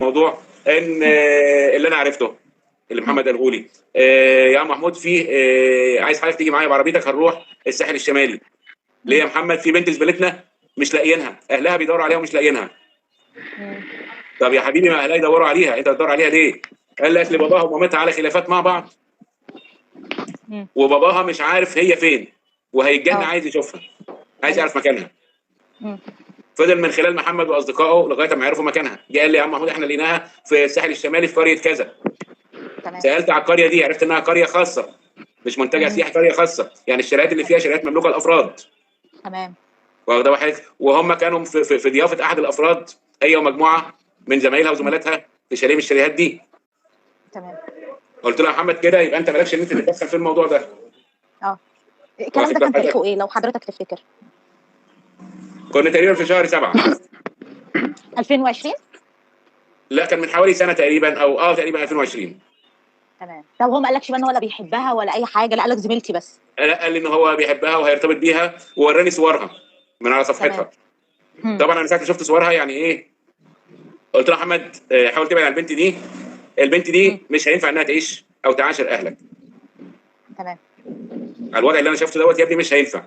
موضوع ان اللي انا عرفته اللي محمد قاله لي يا عم محمود في عايز حضرتك تيجي معايا بعربيتك هنروح الساحل الشمالي. ليه يا محمد؟ في بنت زميلتنا مش لاقيينها، اهلها بيدوروا عليها ومش لاقيينها. طب يا حبيبي ما اهلها يدوروا عليها، انت بتدور عليها ليه؟ قال لك لباباها ومامتها على خلافات مع بعض وباباها مش عارف هي فين وهيتجنن عايز يشوفها، عايز يعرف مكانها. فضل من خلال محمد واصدقائه لغايه ما عرفوا مكانها. جه قال لي يا عم محمود احنا لقيناها في الساحل الشمالي في قريه كذا. تمام. سالت على القريه دي عرفت انها قريه خاصه مش منتجع سياحي، قريه خاصه، يعني الشاليهات اللي فيها شاليهات مملوكه للافراد. تمام. واخده واحد وهم كانوا في ضيافه احد الافراد هي ومجموعه من زمايلها وزملاتها في شاليه من الشاليهات دي. تمام. قلت له يا محمد كده يبقى انت مالكش ان انت تتدخل في الموضوع ده. الكلام ده كان تاريخه ايه لو حضرتك تفتكر؟ كنا تقريبا في شهر 7 2020؟ لا كان من حوالي سنه تقريبا او تقريبا 2020. تمام. طب هو ما قالكش بقى ان هو ولا بيحبها ولا اي حاجه؟ لا قال لك زميلتي بس. لا قال لي ان هو بيحبها وهيرتبط بيها ووراني صورها من على صفحتها. طبعا انا ساعه شفت صورها يعني ايه قلت له يا محمد حاول تبعد عن البنت دي، البنت دي مش هينفع انها تعيش او تعاشر اهلك. تمام. على الوضع اللي انا شفته دوت يا ابني مش هينفع.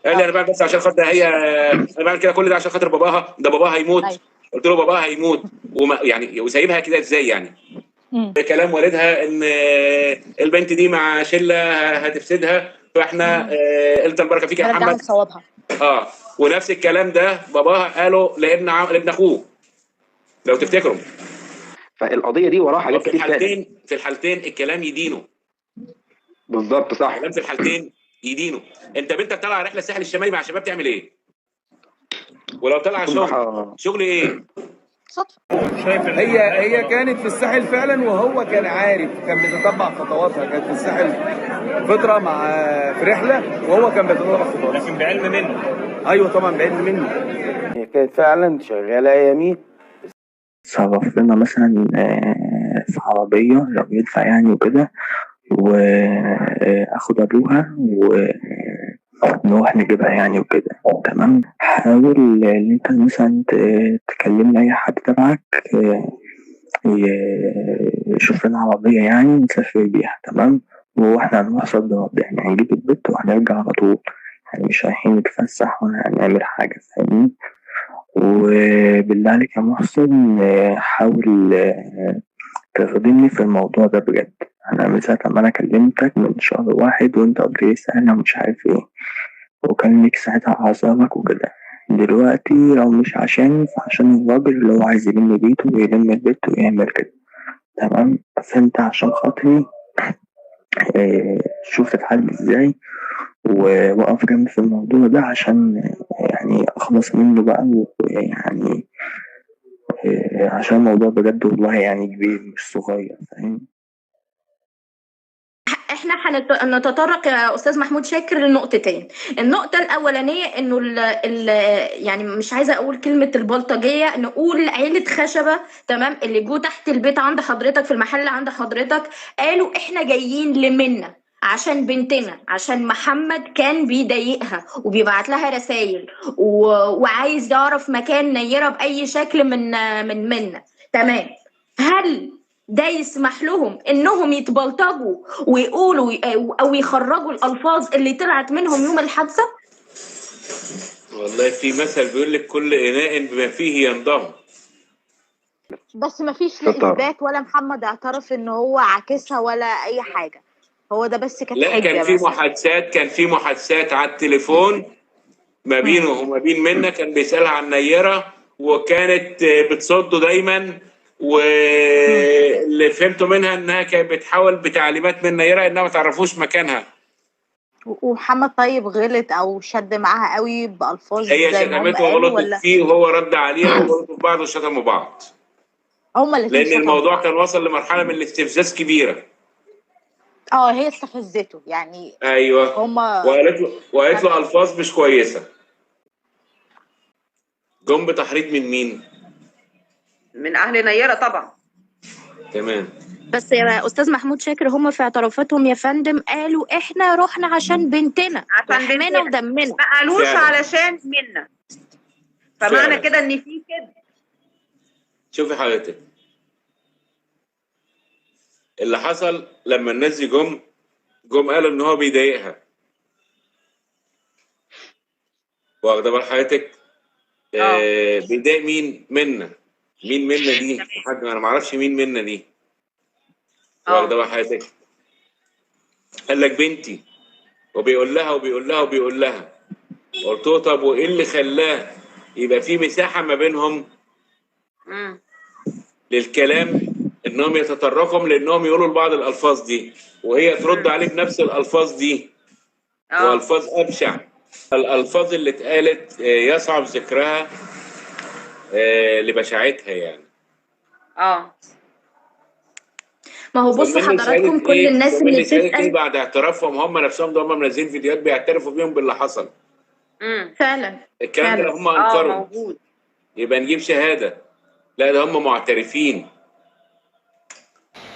قال لي انا بعمل بس عشان خاطر انا بعمل كده كل ده عشان خاطر باباها، ده باباها هيموت. أيوة. قلت له باباها هيموت يعني وسايبها كده ازاي يعني؟ كلام والدها ان البنت دي مع شله هتفسدها فاحنا قلت البركه فيك يا محمد. صوابها. ونفس الكلام ده باباها قاله لابن اخوه لو تفتكروا. فالقضيه دي وراها حاجات كتير. في الحالتين الكلام يدينه. بالظبط صح. الكلام في الحالتين يدينه. انت بنتك طالعه رحله الساحل الشمالي مع شباب تعمل ايه؟ ولو طلع شغل ايه؟ صدفه. هي كانت في الساحل فعلا وهو كان عارف، كان بيتتبع خطواتها، كانت في الساحل فتره في رحله وهو كان بيتتبع خطواتها لكن بعلم منه. ايوه طبعا بعلم منه. هي كانت فعلا شغاله ايامي صرف لنا مثلا في عربيه لو يدفع يعني وكده واخد ابوها ونروح نجيبها يعني وكده. تمام. حاول ان انت مثلا تكلمنا اي حد تبعك يشوف لنا عربية يعني نسافر بيها. تمام. واحنا هنروح صد رد يعني هنجيب البيت وهنرجع على طول، يعني مش رايحين نتفسح ولا هنعمل حاجة، فاهمني؟ وبالله عليك يا محسن حاول تخدمني في الموضوع ده بجد. أنا من ساعة ما أنا كلمتك من شهر 1 وأنت قلت لي سهلة ومش عارف إيه، وكان ليك ساعتها أعذارك وكده. دلوقتي لو مش عشان فعشان الراجل اللي هو عايز يلم بيته ويلم البيت ويعمل كده. تمام. فأنت عشان خاطري شوف تتحل إزاي ووقف جنبي في الموضوع ده عشان يعني أخلص منه بقى، ويعني عشان الموضوع بجد والله يعني كبير مش صغير، فاهم؟ احنا هنتطرق يا استاذ محمود شاكر لنقطتين. النقطه الاولانيه انه يعني مش عايزه اقول كلمه البلطجيه، نقول عيله خشبه تمام اللي جو تحت البيت عند حضرتك في المحل عند حضرتك قالوا احنا جايين لمنا عشان بنتنا، عشان محمد كان بيضايقها وبيبعت لها رسائل وعايز يعرف مكان نيره باي شكل من منا. تمام. هل ده يسمح لهم انهم يتبلطجوا ويقولوا او يخرجوا الالفاظ اللي طلعت منهم يوم الحادثه؟ والله في مثل بيقول لك كل اناء بما فيه ينضم. بس ما فيش لا اثبات ولا محمد اعترف ان هو عاكسها ولا اي حاجه، هو ده بس كانت حجه. لا كان في محادثات على التليفون ما بينه وما بين منى، كان بيسالها عن نيره وكانت بتصده دايما، واللي فهمته منها انها كانت بتحاول بتعليمات من نيره انها ما تعرفوش مكانها. ومحمد طيب غلط او شد معاها قوي بالفاظ هي شتمته وغلطت فيه وهو رد عليها وغلطوا في بعض وشتموا بعض. هما الاثنين لان الموضوع كان وصل لمرحله من الاستفزاز كبيره. هي استفزته يعني. ايوه هما وقالت له الفاظ مش كويسه. جم بتحريض من مين؟ من اهل نيره طبعا. تمام. بس يا استاذ محمود شاكر هم في اعترافاتهم يا فندم قالوا احنا رحنا عشان بنتنا لحمنا ودمنا، ما قالوش علشان منا. فمعنى كده ان في كده. شوفي حضرتك اللي حصل لما الناس دي جم قالوا ان هو بيضايقها، واخده بال حضرتك؟ بيضايق مين؟ منا دي؟ حد انا ما اعرفش مين منا دي، واخده بال حضرتك؟ قال لك بنتي، وبيقول لها قلت له طب وايه اللي خلاه يبقى في مساحه ما بينهم للكلام، انهم يتطرقوا لانهم يقولوا لبعض الالفاظ دي، وهي ترد عليه بنفس الالفاظ دي والفاظ ابشع. الالفاظ اللي اتقالت يصعب ذكرها لبشاعتها يعني. ما هو بصوا حضراتكم كل الناس اللي بتسأل بعد اعترافهم هم نفسهم، ده هم منزلين فيديوهات بيعترفوا بيهم باللي حصل. فعلا الكلام ده هم انكروا موجود، يبقى نجيب شهاده. لا ده هم معترفين.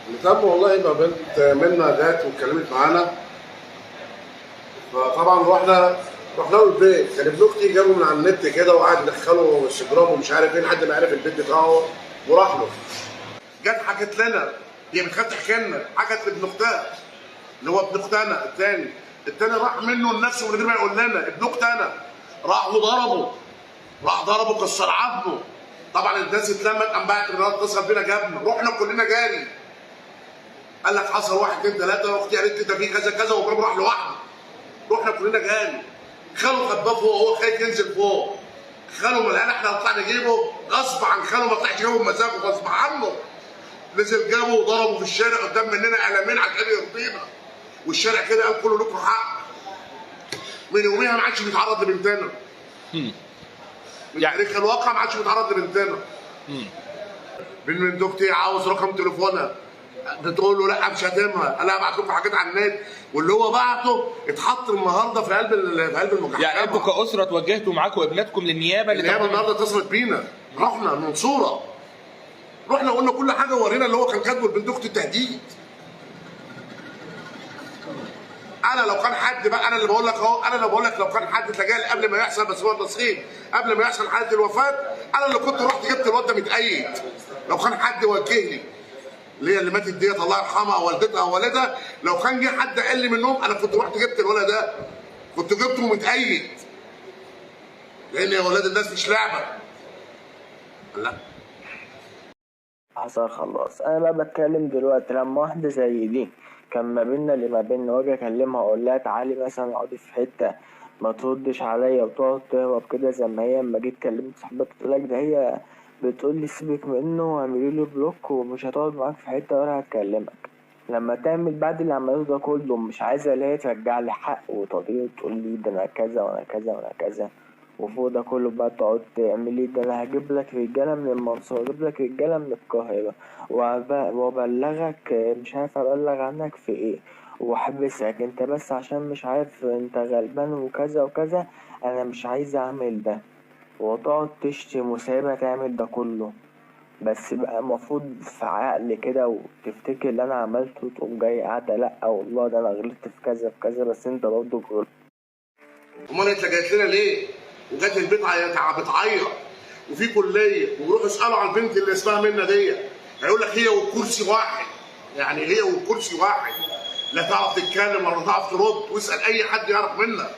اللي تم والله ما بنت منا جات واتكلمت معانا، فطبعا رحنا له البيت. كان ابن اختي جابه من على النت كده وقعد يدخله انستجرام ومش عارف ايه لحد ما عرف البيت بتاعه وراح له. جت حكت لنا، هي بتخاف تحكي لنا، حكت لابن اختها اللي هو ابن اختنا التاني راح منه لنفسه من غير ما يقول لنا. ابن اختنا راح ضربه كسر عظمه. طبعا الناس اتلمت، قام بعت النهارده اتصل بينا جابنا، رحنا كلنا جاري. قال لك حصل 1 2 3 واختي قالت لي ده في كذا كذا وابراهيم راح لوحده. رحنا كلنا جاري. خاله خباه فوق وهو خايف ينزل فوق. خاله ملقانا احنا نطلع نجيبه غصب عن خاله، ما طلعش جابه بمزاجه غصب عنه. نزل جابه وضربه في الشارع قدام مننا قلمين عشان يرضينا. والشارع كده قال كله لكم حق. من يوميها ما عادش بيتعرض لبنتنا. من تاريخ الواقع ما عادش بيتعرض لبنتنا. بنت اختي عاوز رقم تليفونها، بتقول له لا مش هتمها. انا هبعت لكم حاجات على النت، واللي هو بعته اتحط النهارده في قلب المحاكمه. يعني انتوا كاسره توجهتوا معاكم ابناتكم للنيابه؟ النيابه النهارده اتصلت بينا، رحنا المنصوره، رحنا قلنا كل حاجه وورينا اللي هو كان كاتبه لبنت اختي التهديد. انا لو كان حد بقى، انا اللي بقول لك اهو، انا اللي بقول لك لو كان حد تجاهل قبل ما يحصل، بس هو التصحيح قبل ما يحصل حاله الوفاه، انا اللي كنت رحت جبت الواد ده متأيد. لو كان حد وجهني اللي هي اللي ماتت ديت الله يرحمها والدتها ووالدها، لو كان جه حد قال لي منهم انا كنت رحت جبت الولد ده، كنت جبته متأيد. لان يا ولاد الناس مش لعبه. لا حصل خلاص. انا بقى بتكلم دلوقتي لما واحده زي دي كان ما بيننا اللي ما بيننا، واجي اكلمها اقول لها تعالي مثلا اقعدي في حته، ما تردش عليا وتقعد تهرب كده زي ما هي. اما جيت كلمت صاحبتي تقول لك ده هي بتقول لي سيبك منه واعملي له بلوك ومش هتقعد معاك في حته ولا هتكلمك. لما تعمل بعد اللي عملوه ده كله مش عايزه اللي هي ترجع لي حق وتقعدي تقول لي ده انا كذا وانا كذا وانا كذا، وفوق ده كله بقى تقعد تعملي ده انا هجيب لك رجاله من المنصورة، هجيب لك رجاله من القاهره وابلغك مش عارف ابلغ عنك في ايه واحبسك انت بس عشان مش عارف انت غلبان وكذا وكذا. انا مش عايز اعمل ده، وتقعد تشتم وسايبها تعمل ده كله. بس بقى المفروض في عقل كده وتفتكر اللي انا عملته تقوم جاي قاعده لا والله ده انا غلطت في كذا في كذا بس انت برضه غلطت. امال انت جايت لنا ليه؟ وجات البيت بتعيط وفي كليه، ويروحوا يسالوا على البنت اللي اسمها منى ديت، هيقول لك هي والكرسي واحد. يعني هي والكرسي واحد، لا تعرف تتكلم ولا تعرف ترد، واسال اي حد يعرف منك.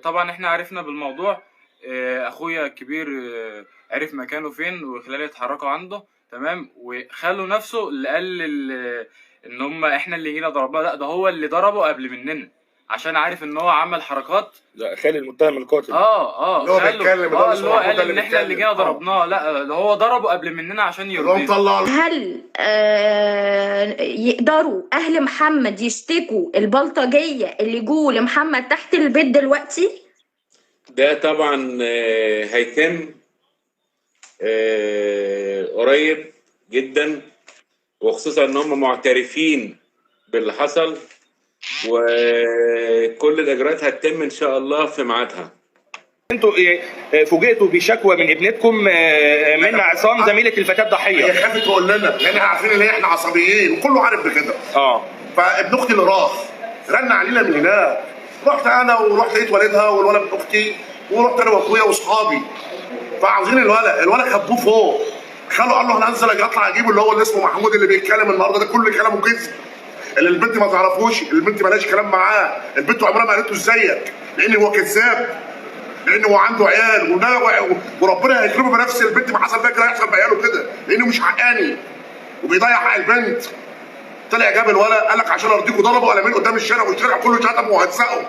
طبعا احنا عرفنا بالموضوع، اخويا الكبير عرف مكانه فين وخلال اتحركوا عنده، تمام. وخاله نفسه اللي قال ان هم احنا اللي جينا ضربناه، لا ده هو اللي ضربه قبل مننا عشان عارف ان هو عمل حركات. لا خالي المتهم القاتل اللي هو بيتكلم اللي هو قال ان احنا اللي جينا ضربناه، لا ده هو ضربه قبل مننا عشان يرضيه. هل يقدروا اهل محمد يشتكوا البلطجيه اللي جوا لمحمد تحت البيت دلوقتي؟ ده طبعا هيتم قريب جدا، وخصوصا ان هم معترفين باللي حصل، وكل الاجراءات هتتم ان شاء الله في ميعادها. انتوا فوجئتوا بشكوى من ابنتكم من عصام زميله الفتاه الضحيه. هي خافت تقول لنا لان احنا عارفين ان احنا عصبيين وكله عارف بكده. فابن اختي اللي راح رن علينا من هناك، رحت انا ورحت لقيت والدها والولد ابن اختي، ورحت انا واخويا واصحابي. فعاوزين الولد خبوه فوق. خاله قال له انا هنزل اطلع اجيبه اللي هو اللي اسمه محمود اللي بيتكلم النهارده ده كل كلامه كذب. اللي البنت ما تعرفوش، البنت مالهاش كلام معاه، البنت عمرها ما قالت له ازيك لان هو كذاب. لان هو عنده عيال وربنا هيكرمه بنفس البنت ما حصل فيها كده هيحصل بعياله كده لانه مش حقاني وبيضيع حق البنت. طلع جاب الولد قال لك عشان ارضيكوا ضربوا قلمين قدام الشارع والشارع كله شتم وهزقوا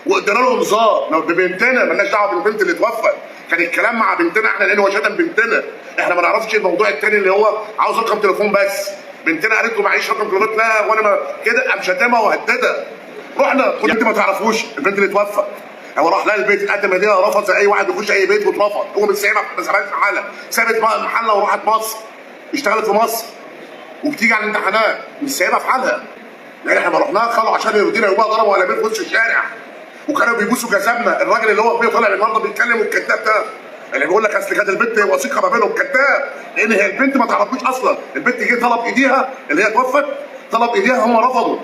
وادينا له انذار ببنتنا مالناش دعوه بالبنت اللي اتوفت. كان الكلام مع بنتنا احنا لان هو شتم بنتنا. احنا ما نعرفش الموضوع الثاني اللي هو عاوز رقم تليفون بس. بنتنا قالت له معيش رقم تليفون لا وانا كده قام شتمها وهددها. رحنا كنت انت ما تعرفوش البنت اللي اتوفت. هو راح لها البيت قد ما دي رفض زي اي واحد يخش اي بيت واترفض. هو مش سايبها ما سابهاش في حالها، سابت محلها وراحت مصر اشتغلت في مصر وبتيجي على الامتحانات مش سايبها في حالها. لان احنا ما رحناها خلوا عشان يرضينا يبقى ضربوا ولا بيت في وسط الشارع وكانوا بيبوسوا جسمنا. الراجل اللي هو طالع النهارده بيتكلم والكذاب ده اللي بيقول لك اصل كانت البنت وثيقه ما بينهم كذاب لان هي البنت ما تعرفوش اصلا. البنت جه طلب ايديها اللي هي اتوفت طلب ايديها هم رفضوا.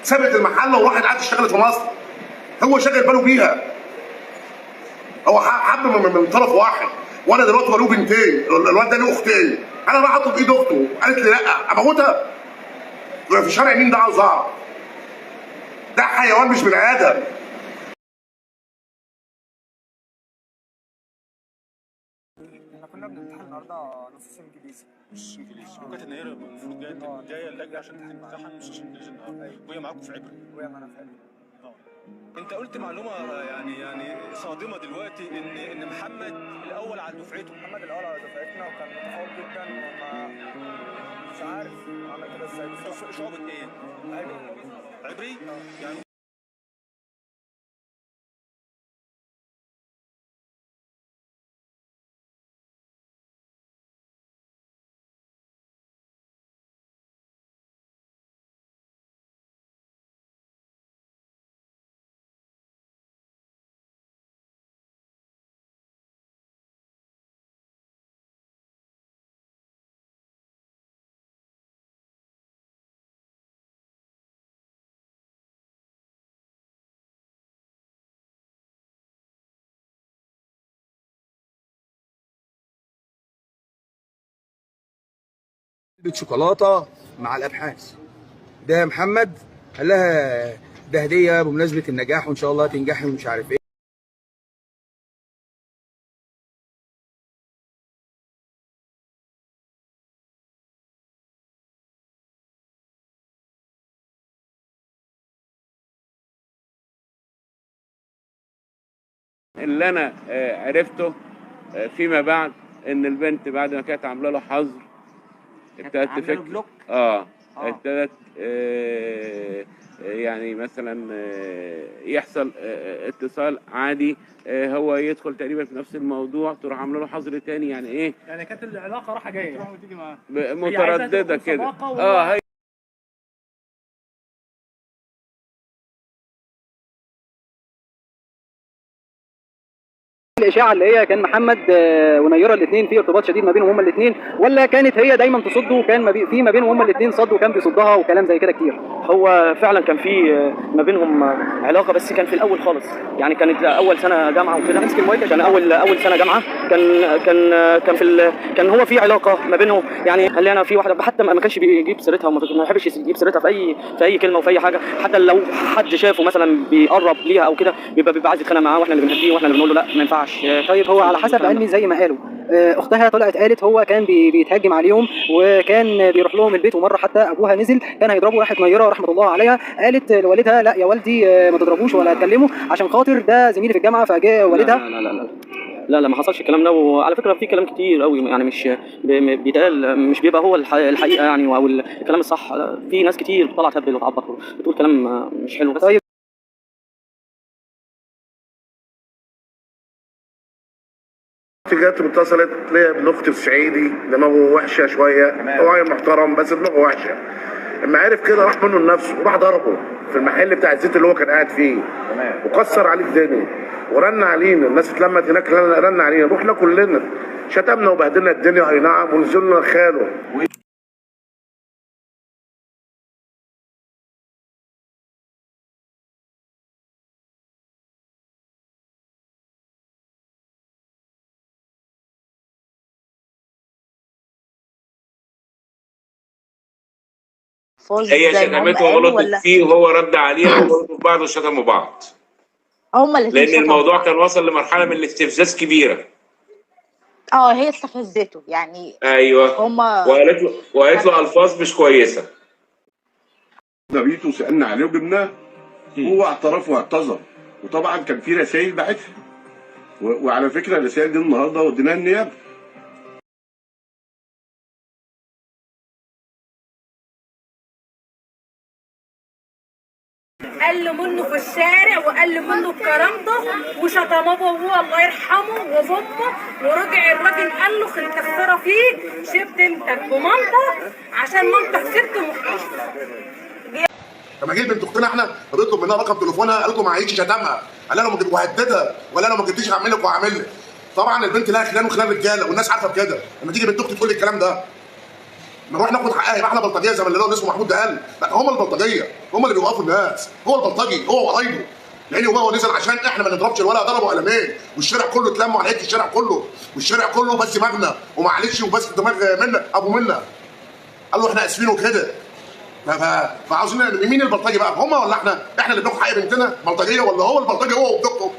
سابت المحل وراحت قعدت اشتغلت في مصر. هو شاغل باله بيها. هو حب من طرف واحد وانا دلوقتي له بنتين الواد ده له اختين. انا راح اطلب ايد اخته قالت لي لا اموتها في شارع مين ده عاوز اعرف. ده حيوان مش بني ادم. احنا كنا بنمتحن النهارده نص انجليزي مش انجليزي وكانت النهارده المفروض جايه اللجنه عشان تمتحن مش عشان انجليزي النهارده وهي معاكم في عبري. وهي معانا في عبري. انت قلت معلومه يعني صادمه دلوقتي ان محمد الاول على دفعته. محمد الاول على دفعتنا وكان متفوق جدا وما مش عارف عمل كده ازاي. شعبة ايه؟ عبري؟ يعني شوكولاته مع الابحاث. ده محمد قال لها ده هديه بمناسبه النجاح وان شاء الله تنجحي ومش عارف ايه. اللي انا عرفته فيما بعد ان البنت بعد ما كانت عامله له حظر ابتدت تفكر ابتدت يعني مثلا يحصل اتصال عادي هو يدخل تقريبا في نفس الموضوع تروح عامله له حظر تاني. يعني ايه؟ يعني كانت العلاقه رايحه جايه تروح وتيجي معاه متردده كده. هي الاشاعه اللي هي كان محمد ونيره الاثنين في ارتباط شديد ما بينهم هما الاثنين، ولا كانت هي دايما تصده وكان في ما بينهم هما الاثنين صد وكان بيصدها وكلام زي كده كتير؟ هو فعلا كان في ما بينهم علاقه بس كان في الاول خالص، يعني كانت اول سنه جامعه وكده. مسك الموبايل كان اول سنه جامعه كان هو في علاقه ما بينهم. يعني قال لي انا في واحده حتى ما كانش بيجيب سيرتها وما بيحبش يجيب سيرتها في اي كلمه وفي اي حاجه. حتى لو حد شافه مثلا بيقرب ليها او كده بيبقى عايز يتخانق معاه واحنا اللي بنهديه واحنا اللي بنقول له لا ما ينفعش. طيب هو على حسب علمي زي ما قالوا اختها طلعت قالت هو كان بيتهجم عليهم وكان بيروح لهم البيت، ومره حتى ابوها نزل كان هيضربه، راحت نيره رحمه الله عليها قالت لوالدها لا يا والدي ما تضربوش ولا تكلمه عشان خاطر ده زميلي في الجامعه. فجاء والدها لا ما حصلش الكلام ده. وعلى فكره في كلام كتير قوي يعني مش بيتقال، مش بيبقى هو الحقيقه يعني او الكلام الصح. في ناس كتير طلعت تهبل وتعبط وتقول كلام مش حلو. بس طيب جت اتصلت ليا ابن اختي الصعيدي دماغه وحشه شويه، هو راجل محترم بس دماغه وحشه. اما عرف كده راح منه لنفسه وراح ضربه في المحل بتاع الزيت اللي هو كان قاعد فيه، وكسر عليه الدنيا ورن علينا. الناس اتلمت هناك رن علينا، رحنا كلنا شتمنا وبهدلنا الدنيا اي نعم، ونزلنا خاله. هي شتمته وغلطت فيه وهو رد عليها وغلطوا في بعض وشتموا بعض. هما الاثنين لان الموضوع كان وصل لمرحله من الاستفزاز كبيره. هي استفزته يعني. ايوه هما وقالت له الفاظ مش كويسه. بيته وسالنا عليه وجبناه، هو اعترف واعتذر، وطبعا كان في رسائل بعتها، وعلى فكره الرسائل دي النهارده وديناها النيابه. قل منه في الشارع وقل منه بكرامته وشتم ابوه الله يرحمه وامه، ورجع الراجل قال له مكسره فيه شفت انت ومامتك عشان مامتك ست محترمه. لما جيت بنت اختنا احنا بنطلب منها رقم تليفونها، قالت له معيش، شتمها، قال لها لو ما جبت وهددها، ولا لو ما جبتيش هعمل لك وهعمل لك. طبعا البنت لها خلان وخلان رجاله والناس عارفه بكده. لما تيجي بنت اختي تقول لي الكلام ده نروح ناخد حقها، يبقى احنا بلطجيه زي ما اللي اسمه محمود ده قال. لا هم البلطجيه، هم اللي بيوقفوا الناس، هو البلطجي هو وقرايبه. لان هو نزل عشان احنا ما نضربش الولد، ضربه قلمين والشارع كله اتلموا على الشارع كله، والشارع كله بس دماغنا ومعلش وبس دماغ منا ابو منا. قال له احنا اسفين وكده. فعاوزين مين البلطجي بقى؟ هم ولا احنا؟ احنا اللي بناخد حق بنتنا بلطجيه، ولا هو البلطجي هو وبدقته؟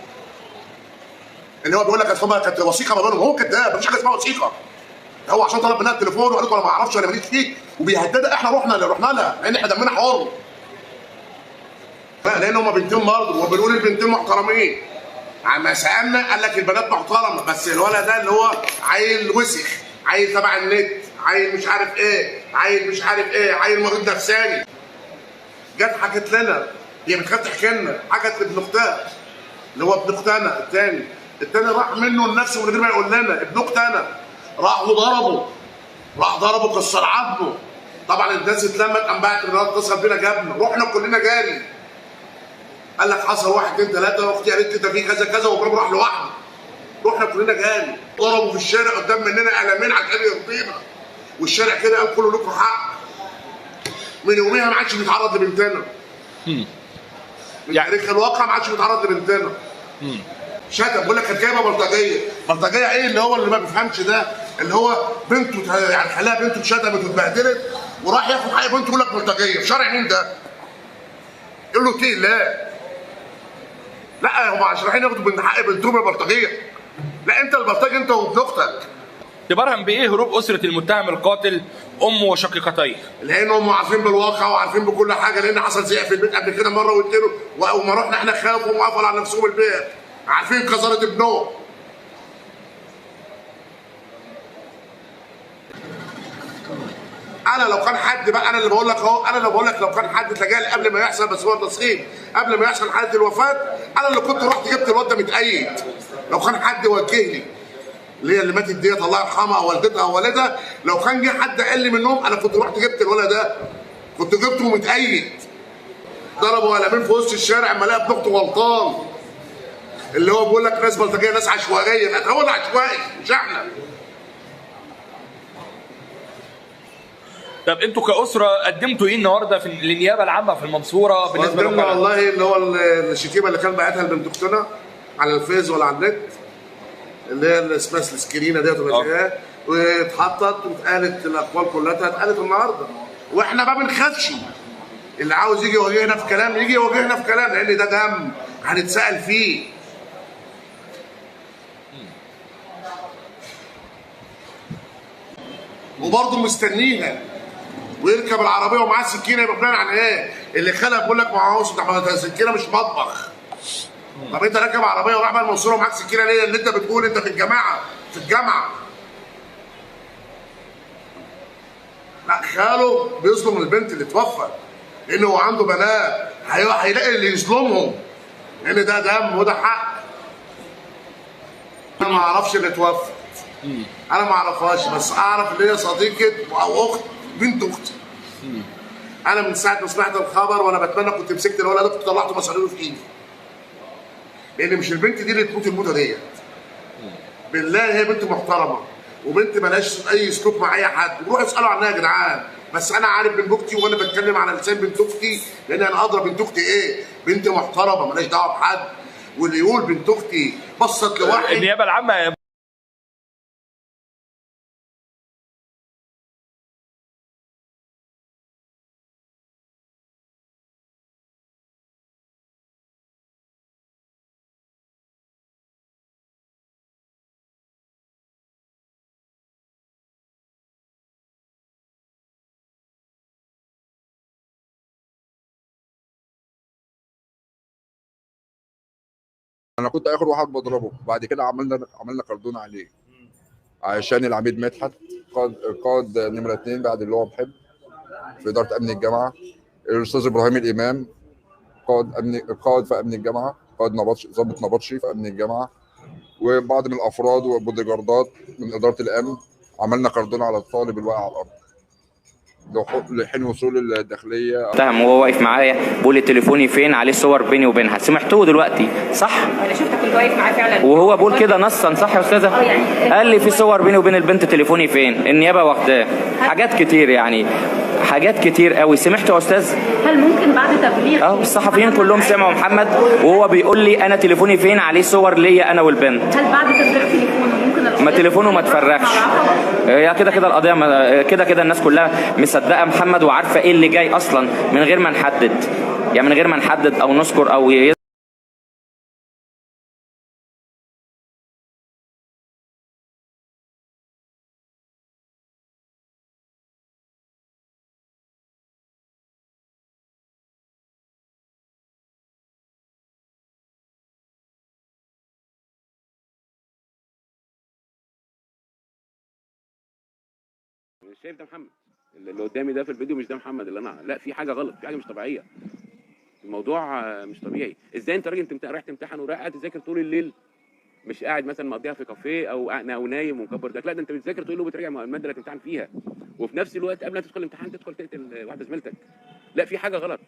اللي هو بيقول لك اصل كانت وثيقه ما بينهم، هو كداب، مفيش حاجه اسمها وثيقه. هو عشان طلب منها التليفون وقالت له انا ما اعرفش ولا ماليش فيه، وبيهددها. احنا رحنا لها لان احنا دمنا حر. لان هم بنتين برضه، وبنقول البنتين محترمين. عما سالنا قال لك البنات محترمه، بس الولد ده اللي هو عيل وسخ، عيل تبع النت، عيل مش عارف ايه، عيل مش عارف ايه، عيل مريض نفساني. جت حكت لنا، هي بتخاف تحكي لنا، حكت لابن اختها اللي هو ابن اختنا التاني راح منه لنفسه من غير ما يقول لنا. ابن اختنا راح ضربه كسر عظمه. طبعا الناس اتلمت، قام بعت النهارده اتصل بينا جابنا، رحنا كلنا جاري. قال لك حصل 1 2 3 واختي قالت لي ده في كذا كذا، وابراهيم راح لوحده. رحنا كلنا جاري، ضربوا في الشارع قدام مننا قلمين عشان يرضينا، والشارع كده قال كله لكم حق. من يوميها ما عادش بيتعرض لبنتنا. من تاريخ الواقع ما عادش بيتعرض لبنتنا. شتم، بقول لك كانت جايبه بلطجيه ايه اللي هو اللي ما بيفهمش ده، اللي هو بنته يعني خلاها بنته اتشتمت واتبهدلت وراح ياخد حق بنته يقول لك بلطجيه. في شرع مين ده؟ يقول له اتقي الله. لا هم عشان رايحين ياخدوا من حق بنتهم البلطجيه. لا انت البلطجي انت وابن اختك. تبرهن بايه هروب اسره المتهم القاتل امه وشقيقتيه؟ لان هم عارفين بالواقع وعارفين بكل حاجه، لان حصل زي في البيت قبل كده مره واثنين، وما رحنا احنا خافوا وقفلوا على نفسهم البيت، عارفين قذاره ابنهم. انا لو كان حد بقى، انا اللي بقول لك اهو، انا اللي بقول لك لو كان حد تجاهل قبل ما يحصل، بس هو التصحيح قبل ما يحصل حاله الوفاه، انا اللي كنت رحت جبت الواد ده متأيد. لو كان حد وجه لي اللي هي اللي ماتت ديت الله يرحمها او والدتها او والدها، لو كان جه حد قال لي منهم انا كنت رحت جبت الولد ده، كنت جبته متأيد. ضربوا قلمين في وسط الشارع اما لقى ابن اخته غلطان. اللي هو بيقول لك ناس بلطجيه، ناس عشوائيه، لا هو اللي عشوائي مش احنا. طب انتوا كاسره قدمتوا ايه النهارده في للنيابه العامه في المنصوره بالنسبه لكم؟ قدمنا والله اللي هو الشتيمه اللي كان باعتها لبنت اختنا على الفيس ولا على النت، اللي هي اللي اسمها السكرينه ديت واتحطت واتقالت الاقوال كلها اتقالت النهارده، واحنا ما بنخافش. اللي عاوز يجي يواجهنا في كلام يجي يواجهنا في كلام، لان ده دم هنتسال فيه. وبرضه مستنيها ويركب العربيه ومعاه سكينه، يبقى بناء على ايه؟ اللي خلق بيقول لك معهوش سكينه مش مطبخ. طب انت راكب عربيه ورايح بقى المنصوره ومعاك سكينه ليه؟ اللي انت بتقول انت في الجامعه. لا خاله بيظلم البنت اللي توفت، لان هو عنده بنات هيلاقي اللي يظلمهم، لان ده دم وده حق. انا ما اعرفش اللي توفت، انا ما اعرفهاش، بس اعرف اللي هي صديقه او اخت بنت اختي. انا من ساعه ما سمعت الخبر وانا بتمنى كنت مسكت الولد ده، كنت طلعته مصارينه في ايدي. لان مش البنت دي اللي تموت الموته ديت. بالله هي بنت محترمه وبنت مالهاش اي سلوك مع اي حد، روحوا اسالوا عنها يا جدعان. بس انا عارف بنت اختي وانا بتكلم على لسان بنت اختي، لان انا ادرى بنت اختي ايه. بنت محترمه مالهاش دعوه بحد، واللي يقول بنت اختي بصت لواحد. النيابه العامه انا كنت اخر واحد بضربه، بعد كده عملنا كردون عليه عشان العميد مدحت قائد نمره 2 بعد اللي هو محب في اداره امن الجامعه، الاستاذ ابراهيم الامام قائد في امن الجامعه، قائد نبطشي ضابط نبطشي في امن الجامعه، وبعض من الافراد وبودي جاردات من اداره الامن. عملنا كردون على الطالب الواقع على الارض لحين وصول الداخليه. اتهم وهو واقف معايا بيقول لي تليفوني فين، عليه صور بيني وبينها، سمعتوه دلوقتي صح؟ انا شفتك كنت واقف معاه فعلا وهو بيقول كده نصا صح يا استاذه؟ قال لي في صور بيني وبين البنت، تليفوني فين؟ النيابه واخداه. حاجات كتير يعني، حاجات كتير قوي. سمعت يا استاذ؟ هل ممكن بعد تبليغ الصحفيين كلهم سمعوا محمد وهو بيقول لي انا تليفوني فين، عليه صور ليا انا والبنت. هل بعد تفريغ تليفونه ممكن ما تليفونه ما تفرغش؟ هي كده كده القضيه كده كده الناس كلها مصدقه محمد وعارفه ايه اللي جاي اصلا من غير ما نحدد، يعني من غير ما نحدد او نذكر او مش شايف ده محمد اللي قدامي ده في الفيديو، مش ده محمد اللي انا، لا في حاجه غلط، في حاجه مش طبيعيه. الموضوع مش طبيعي. ازاي انت راجل رايح تمتحن ورايح قاعد تذاكر طول الليل، مش قاعد مثلا مقضيها في كافيه او نايم ومكبر دماغك، لا ده انت بتذاكر طول الليل وبتراجع الماده اللي هتمتحن فيها، وفي نفس الوقت قبل ما تدخل الامتحان تدخل تقتل واحده زميلتك. لا في حاجه غلط.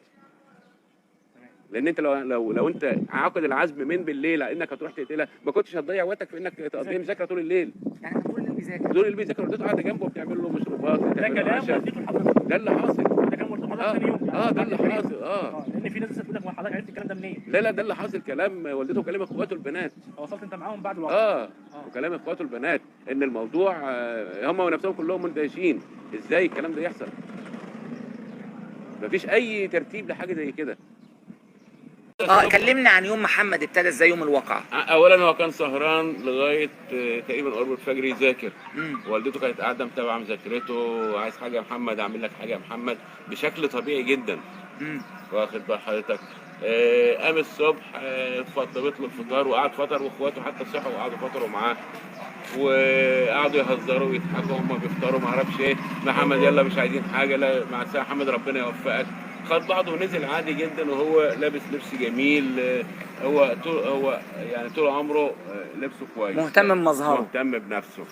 لان انت لو انت عاقد العزم من بالليل على انك هتروح تقتلها، ما كنتش هتضيع وقتك في انك تقضي مذاكره طول الليل. يعني طول الليل بيذاكر، طول الليل بيذاكر، والدته قاعده جنبه وبتعمل له مشروبات، ده كلام والدته لحضرتك، ده اللي حاصل، ده كان مرتبط ثاني يوم ده اللي حاصل. لان في ناس بتقول لك حضرتك عرفت الكلام ده منين؟ لا ده اللي حاصل، كلام والدته وكلام اخواته البنات. وصلت انت معاهم بعد الوقت؟ وكلام اخواته البنات ان الموضوع هم ونفسهم كلهم مندهشين ازاي الكلام ده يحصل. مفيش اي ترتيب لحاجه زي كده. كلمنا عن يوم محمد ابتدى ازاي يوم الواقعه. اولا هو كان سهران لغايه تقريبا قرب الفجر يذاكر. والدته كانت قاعده متابعه مذاكرته، عايز حاجه يا محمد اعمل لك حاجه يا محمد، بشكل طبيعي جدا. واخد بال حضرتك. قام الصبح طلبت له الفطار وقعد فطر، واخواته حتى صحوا وقعدوا فطروا معاه، وقعدوا يهزروا ويضحكوا هم بيفطروا ما اعرفش ايه. محمد يلا مش عايزين حاجه، لا مع السلامه محمد ربنا يوفقك. خد بعضه ونزل عادي جدا وهو لابس لبس جميل. هو يعني طول عمره لبسه كويس، مهتم بمظهره، مهتم بنفسه.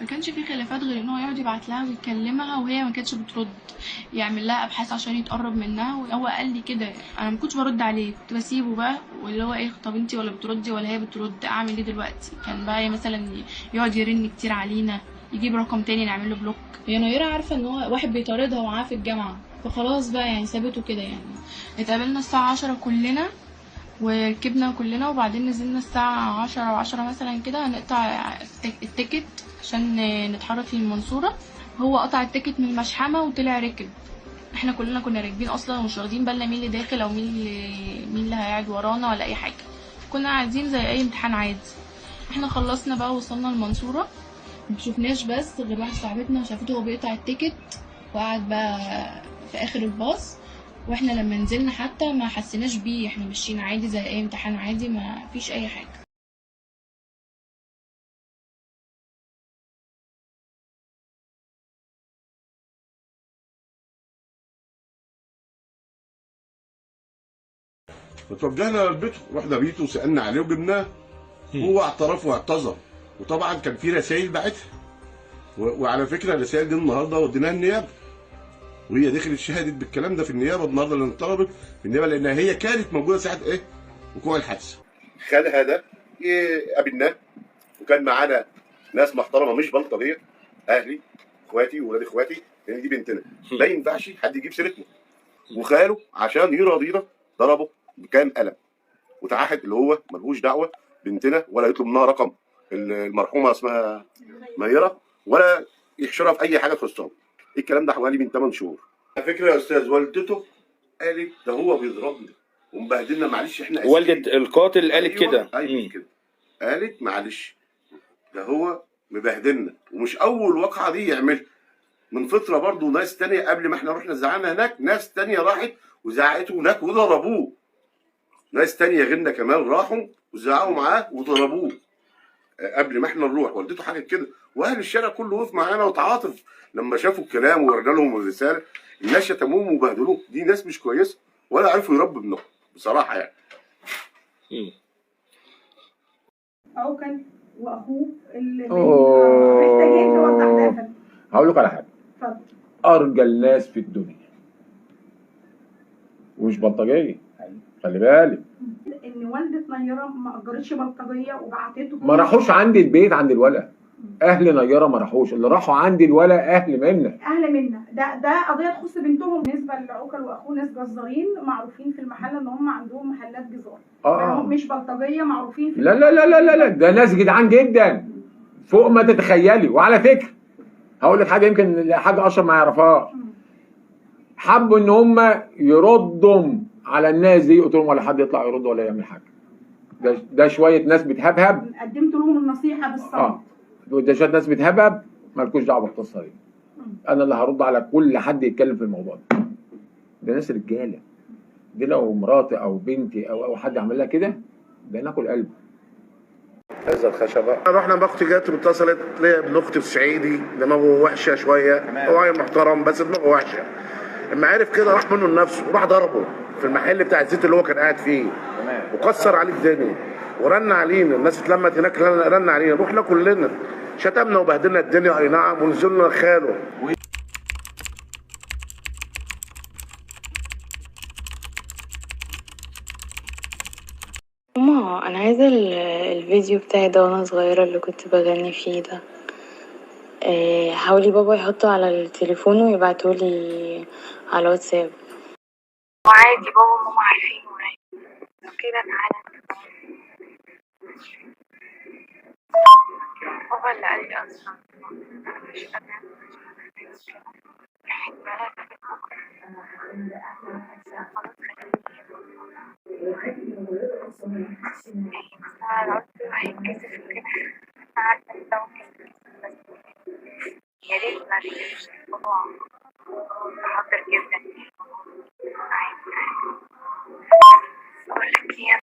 ما كانش في خلافات غير ان هو يقعد يبعت لها ويكلمها وهي ما كانتش بترد، يعمل لها ابحاث عشان يتقرب منها. وهو قال لي كده، انا ما كنتش برد عليه، كنت بسيبه بقى، واللي هو ايه، طب انتي ولا بتردي ولا هي بترد، اعمل ايه دلوقتي؟ كان بقى مثلا يقعد يرن كتير علينا، يجيب رقم تاني نعمل له بلوك. هي نيرة عارفه ان هو واحد بيطاردها ومعاه في الجامعه، فخلاص بقى يعني سابته كده. يعني اتقابلنا الساعه 10 كلنا وركبنا كلنا، وبعدين نزلنا الساعة 10 مثلا كده هنقطع التيكت عشان نتحرك للمنصورة. هو قطع التيكت من المشحمة وطلع ركب. احنا كلنا كنا راكبين اصلا ومش واخدين بالنا مين اللي داخل او مين اللي هيقعد ورانا ولا اي حاجة، كنا قاعدين زي اي امتحان عادي. احنا خلصنا بقى وصلنا المنصورة، مشوفناش بس غير واحدة صاحبتنا شافته وهو بيقطع التيكت وقعد بقى في اخر الباص، واحنا لما نزلنا حتى ما حسيناش بيه، احنا ماشيين عادي زي اي امتحان عادي، ما فيش اي حاجه. فتوجهنا لبيته، رحنا بيته وسالنا عليه وجبناه. هو اعترف واعتذر، وطبعا كان في رسائل بعتها، وعلى فكره الرسائل دي النهارده وديناها النيابه، وهي دخلت شهدت بالكلام ده في النيابه النهارده اللي انطلبت في النيابه، لانها هي كانت موجوده ساعه ايه؟ وقوع الحادثه. خالها ده قابلناه، وكان معانا ناس محترمه مش بلطجيه، اهلي اخواتي وولاد اخواتي، لان دي بنتنا ما ينفعش حد يجيب سيرتنا. وخاله عشان يراضينا ضربه بكام قلم، وتعهد اللي هو ملهوش دعوه بنتنا ولا يطلب منها رقم المرحومه اسمها نيره، ولا يحشرها في اي حاجه تخصها. الكلام ده حوالي من 8 شهور. على فكره يا استاذ والدته قالت ده هو بيضربنا ومبهدلنا، معلش احنا اسفين. والدة القاتل قالت كده. ايوه كده، قالت معلش ده هو مبهدلنا، ومش اول واقعه دي يعملها. من فتره برضو ناس تانية قبل ما احنا رحنا زعلنا هناك، ناس تانية راحت وزعقته هناك وضربوه. ناس تانية غيرنا كمان راحوا وزعقوا معاه وضربوه قبل ما احنا نروح. والدته حاجه كده، واهل الشارع كله وقف معانا وتعاطف لما شافوا الكلام وورجا لهم الرساله. الناس شتموهم وبهدلوه، دي ناس مش كويسه ولا عرفوا يربوا ابنهم بصراحه يعني. عوكل واخوه اللي محتاجين توضح ده. هقول لك على حاجه. اتفضل. ارجى الناس في الدنيا ومش بلطجيه، خلي بالك ان والده نيره ما اجرتش بلطجيه وبعتته، ما راحوش عندي البيت عند الولد. اهل نيره ما راحوش، اللي راحوا عندي الولد اهل منا. ده قضيه تخص بنتهم. بالنسبه لعوكل واخوه ناس جزارين معروفين في المحل ان هم عندهم محلات جزار، هم مش بلطجيه معروفين في لا لا لا لا لا، ده ناس جدعان جدا فوق ما تتخيلي. وعلى فكره هقول لك حاجه يمكن الحاج اشرف ما يعرفهاش، حبوا ان هم يردوا على الناس دي، قلت لهم ولا حد يطلع يرد ولا يعمل حاجه. ده شويه ناس بتهبهب، قدمت لهم النصيحه بالصمت. ده شويه ناس بتهبهب، مالكوش دعوه بالقصه دي. انا اللي هرد على كل حد يتكلم في الموضوع ده ناس رجاله. دي لو مراتي او بنتي او حد عمل لها كده ده ناكل قلب. هذا الخشبه رحنا باختي جت واتصلت ليا ابن اختي الصعيدي دماغه وحشه شويه، هو عيل محترم بس دماغه وحشه. لما عرف كده راح منه لنفسه وراح ضربه في المحل بتاع الزيت اللي هو كان قاعد فيه، وكسر عليه الدنيا ورن علينا. الناس اتلمت هناك رن علينا، رحنا كلنا شتمنا وبهدلنا الدنيا اي نعم، ونزلنا خاله. ماما انا عايزه الفيديو بتاعي ده وانا صغيره اللي كنت بغني فيه ده. حاولي بابا يحطه على التليفون ويبعتولي على الواتساب. وعادي بابا وماما عارفين كده. تعالى بابا اللي قال لي اصلا مش قادره يا ريت ما تجيش الموضوع حاضر جدا. اقول لك ايه،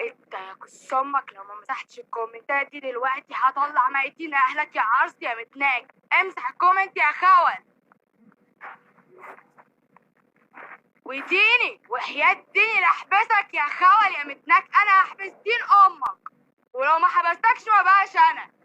انت يا كس امك لو ما مسحتش الكومنتات دي دلوقتي هطلع ميتين اهلك يا عرس يا متناك. امسح الكومنت يا خول. وديني وحياة ديني لاحبسك يا خول يا متناك، انا هحبس دين امك، ولو ما حبستكش ما بقاش انا.